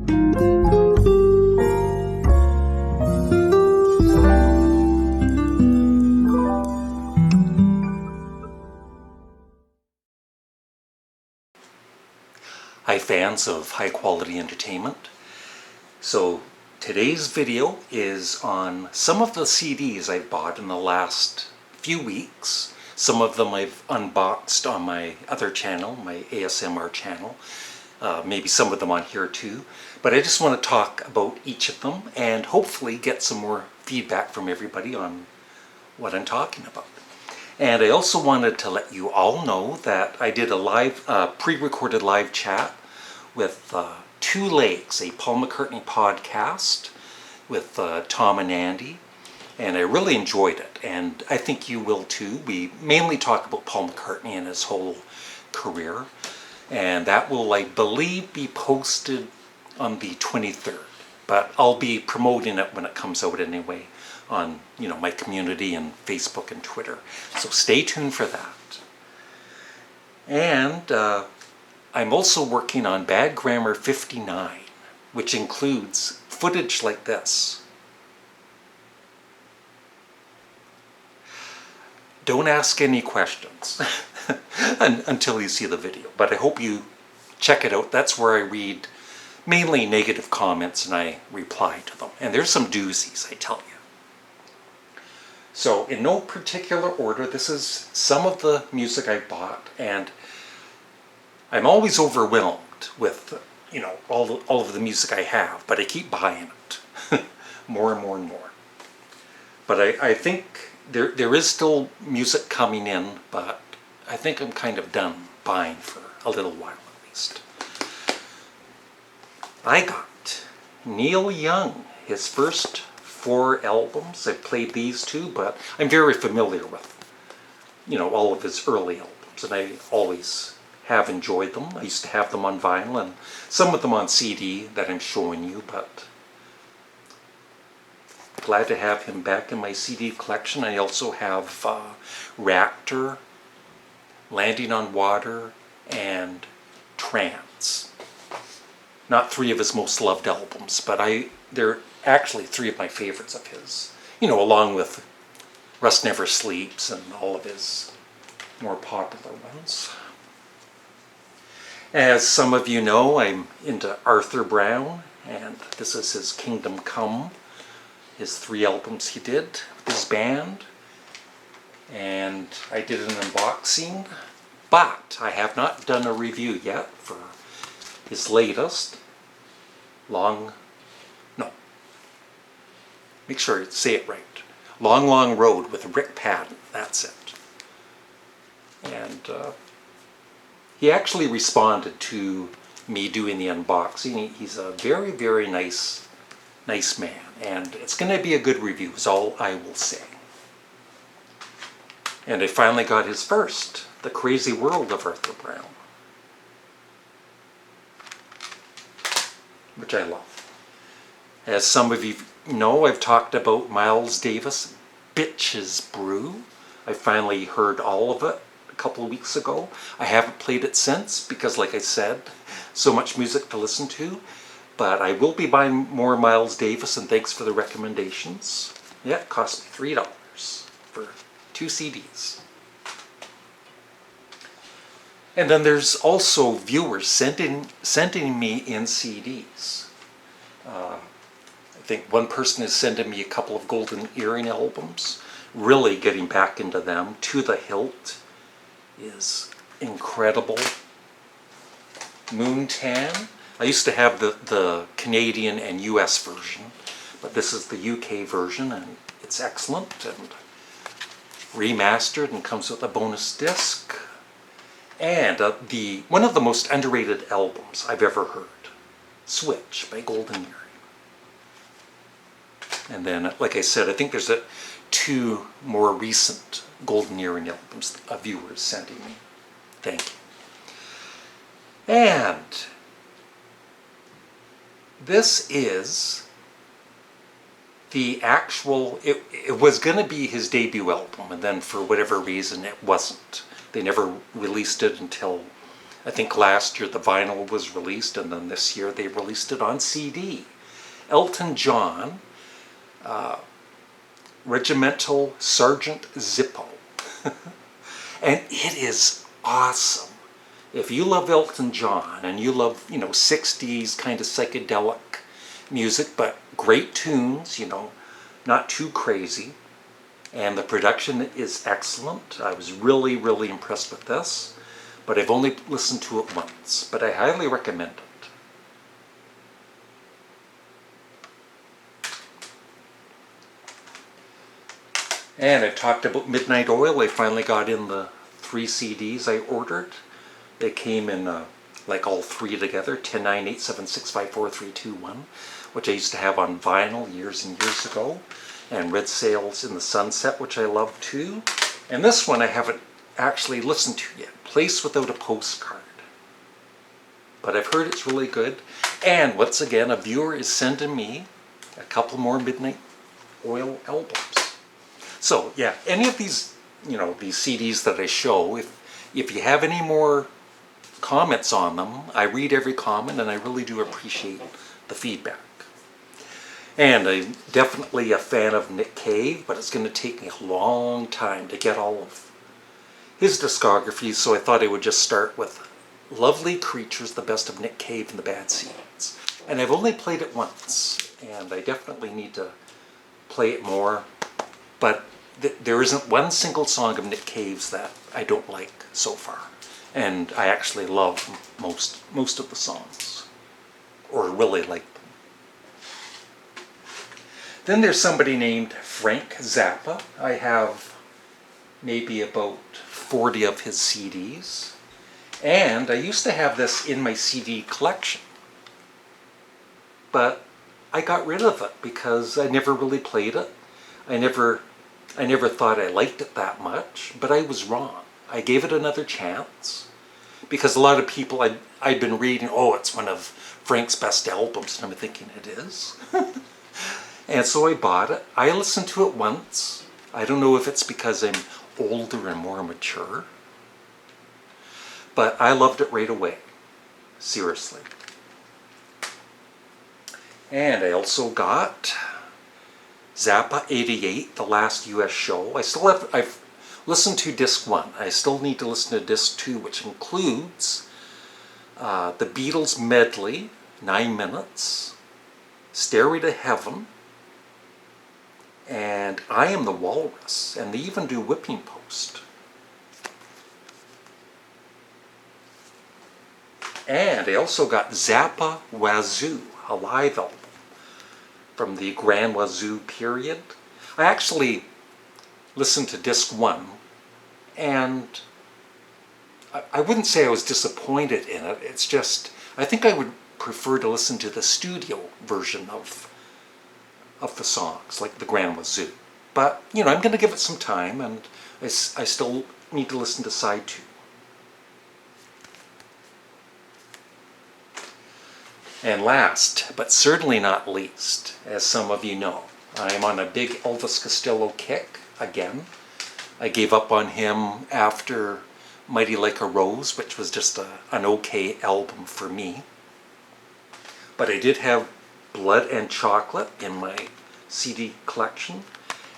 Hi fans of high quality entertainment. So today's video is on some of the CDs I've bought in the last few weeks. Some of them I've unboxed on my other channel, my ASMR channel. Maybe some of them on here too. But I just want to talk about each of them and hopefully get some more feedback from everybody on what I'm talking about. And I also wanted to let you all know that I did a live, pre-recorded live chat with Two Legs, a Paul McCartney podcast with Tom and Andy. And I really enjoyed it, and I think you will too. We mainly talk about Paul McCartney and his whole career. And that will, I believe, be posted on the 23rd. But I'll be promoting it when it comes out anyway on, my community and Facebook and Twitter. So stay tuned for that. And I'm also working on Bad Grammar 59, which includes footage like this. Don't ask any questions until you see the video, but I hope you check it out. That's where I read mainly negative comments and I reply to them. And there's some doozies, I tell you. So in no particular order, this is some of the music I bought, and I'm always overwhelmed with, all of the music I have, but I keep buying it more and more and more. But I think there is still music coming in, but I think I'm kind of done buying for a little while at least. I got Neil Young, his first 4 albums. I've played these two, but I'm very familiar with, all of his early albums, and I always have enjoyed them. I used to have them on vinyl and some of them on CD that I'm showing you, but glad to have him back in my CD collection. I also have Raptor, Landing on Water, and Trance. Not 3 of his most loved albums, but they're actually 3 of my favorites of his. Along with Rust Never Sleeps and all of his more popular ones. As some of you know, I'm into Arthur Brown, and this is his Kingdom Come, his 3 albums he did with his band. And I did an unboxing, but I have not done a review yet for his latest, make sure I say it right, Long Long Road with Rick Padden, that's it. And he actually responded to me doing the unboxing. He's a very, very nice man, and it's going to be a good review is all I will say. And I finally got his first, The Crazy World of Arthur Brown, which I love. As some of you know, I've talked about Miles Davis' Bitches Brew. I finally heard all of it a couple of weeks ago. I haven't played it since because, like I said, so much music to listen to. But I will be buying more Miles Davis, and thanks for the recommendations. Yeah, it cost me $3 for 2 CDs. And then there's also viewers sending me in CDs. I think one person is sending me a couple of Golden Earring albums. Really getting back into them. To the Hilt is incredible. Moontan. I used to have the Canadian and US version, but this is the UK version, and it's excellent and remastered and comes with a bonus disc. And one of the most underrated albums I've ever heard, Switch by Golden Earring. And then, like I said, I think there's 2 more recent Golden Earring albums a viewer is sending me. Thank you. And this is the actual, it was going to be his debut album, and then for whatever reason it wasn't. They never released it until I think last year the vinyl was released, and then this year they released it on CD. Elton John, Regimental Sergeant Zippo. And it is awesome. If you love Elton John and you love, 60s kind of psychedelic music, but great tunes, not too crazy, and the production is excellent. I was really, really impressed with this, but I've only listened to it once, but I highly recommend it. And I talked about Midnight Oil. I finally got in the 3 CDs I ordered. They came in like all 3 together, 10, 9, 8, 7, 6, 5, 4, 3, 2, 1, which I used to have on vinyl years and years ago. And Red Sails in the Sunset, which I love too. And this one I haven't actually listened to yet, Place Without a Postcard. But I've heard it's really good. And once again, a viewer is sending me a couple more Midnight Oil albums. So yeah, any of these, these CDs that I show, if you have any more comments on them, I read every comment and I really do appreciate the feedback. And I'm definitely a fan of Nick Cave, but it's going to take me a long time to get all of his discography, so I thought I would just start with Lovely Creatures, the best of Nick Cave and the Bad Seeds. And I've only played it once, and I definitely need to play it more. But there isn't one single song of Nick Cave's that I don't like so far. And I actually love most of the songs, or really like them. Then there's somebody named Frank Zappa. I have maybe about 40 of his CDs. And I used to have this in my CD collection. But I got rid of it because I never really played it. I never thought I liked it that much, but I was wrong. I gave it another chance because a lot of people I'd been reading, oh, it's one of Frank's best albums, and I'm thinking it is. And so I bought it. I listened to it once. I don't know if it's because I'm older and more mature, but I loved it right away. Seriously. And I also got Zappa 88, the last US show. I've listened to disc 1. I still need to listen to disc 2, which includes the Beatles medley, 9 minutes, Stairway to Heaven, and I Am the Walrus, and they even do Whipping Post. And I also got Zappa Wazoo, a live album from the Grand Wazoo period. I actually listened to disc 1, and I wouldn't say I was disappointed in it. It's just, I think I would prefer to listen to the studio version of the songs, like the Grand Wazoo. But, I'm going to give it some time, and I still need to listen to side 2. And last, but certainly not least, as some of you know, I am on a big Elvis Costello kick again. I gave up on him after Mighty Like a Rose, which was just an okay album for me. But I did have Blood and Chocolate in my CD collection,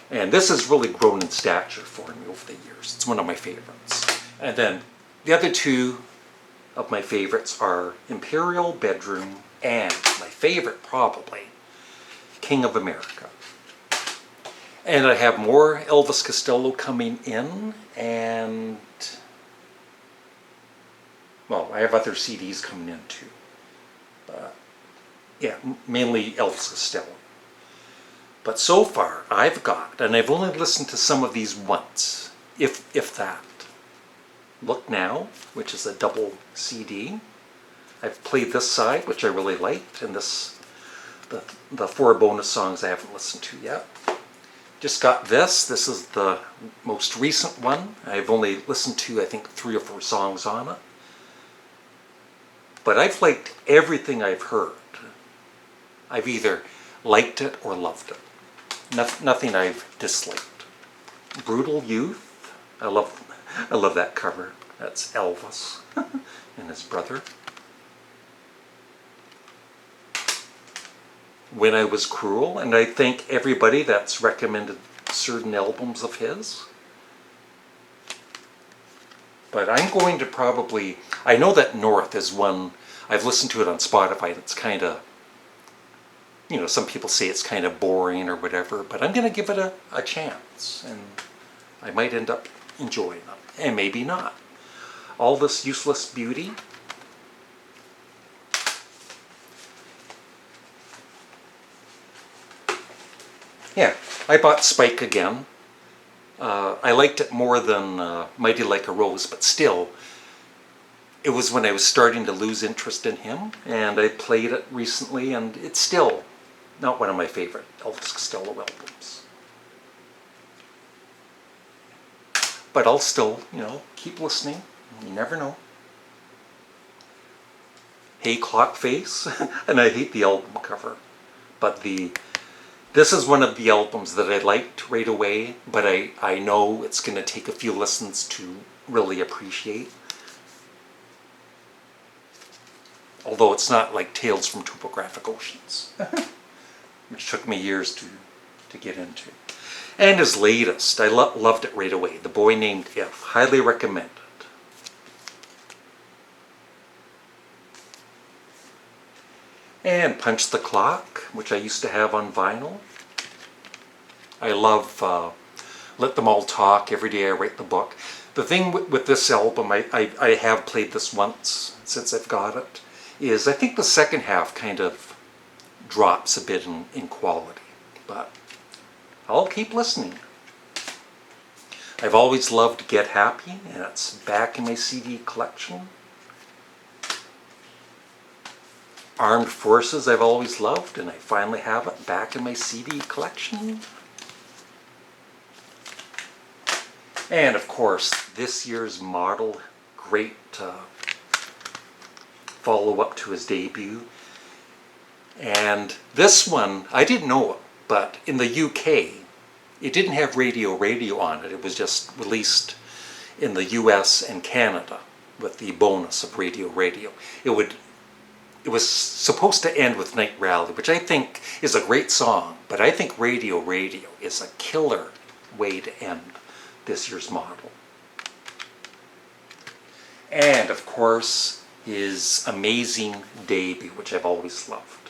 and this has really grown in stature for me over the years. It's one of my favorites. And then the other 2 of my favorites are Imperial Bedroom and my favorite probably, King of America. And I have more Elvis Costello coming in, and well, I have other CDs coming in too. Yeah, mainly Elvis Costello. But so far I've got, and I've only listened to some of these once, if that, Look Now, which is a double CD. I've played this side, which I really liked, and the 4 bonus songs I haven't listened to yet. Just got this. This is the most recent one. I've only listened to, I think, 3 or 4 songs on it. But I've liked everything I've heard. I've either liked it or loved it. Nothing I've disliked. Brutal Youth. I love that cover. That's Elvis and his brother. When I Was Cruel, and I thank everybody that's recommended certain albums of his. But I'm going to probably, I know that North is one, I've listened to it on Spotify, it's kind of, you know, some people say it's kind of boring or whatever, but I'm going to give it a chance, and I might end up enjoying it, and maybe not. All This Useless Beauty. Yeah, I bought Spike again. I liked it more than Mighty Like a Rose, but still, it was when I was starting to lose interest in him, and I played it recently, and it's still not one of my favorite Elvis Costello albums. But I'll still, you know, keep listening. You never know. Hey Clock Face, and I hate the album cover, but this is one of the albums that I liked right away, but I know it's going to take a few listens to really appreciate. Although it's not like Tales from Topographic Oceans, which took me years to get into. And his latest, I loved it right away. The Boy Named If. Highly recommend it. And Punch the Clock, which I used to have on vinyl. I love Let Them All Talk, Every Day I Write the Book. The thing with this album, I have played this once since I've got it, is I think the second half kind of drops a bit in quality. But I'll keep listening. I've always loved Get Happy, and it's back in my CD collection. Armed Forces I've always loved, and I finally have it back in my CD collection. And of course, this year's Model, great follow-up to his debut. And this one, I didn't know it, but in the UK, it didn't have Radio on it. It was just released in the US and Canada with the bonus of Radio. It was supposed to end with Night Rally, which I think is a great song, but I think Radio is a killer way to end this year's Model. And of course, his amazing debut, which I've always loved,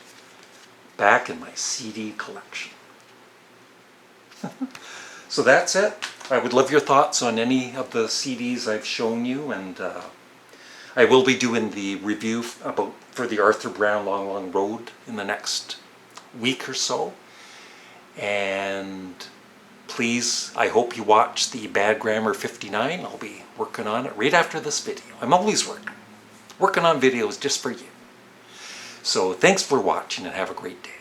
back in my CD collection. So that's it. I would love your thoughts on any of the CDs I've shown you, and I will be doing the review for the Arthur Brown Long Long Road in the next week or so. And please, I hope you watch the Bad Grammar 59. I'll be working on it right after this video. I'm always working on videos just for you. So thanks for watching, and have a great day.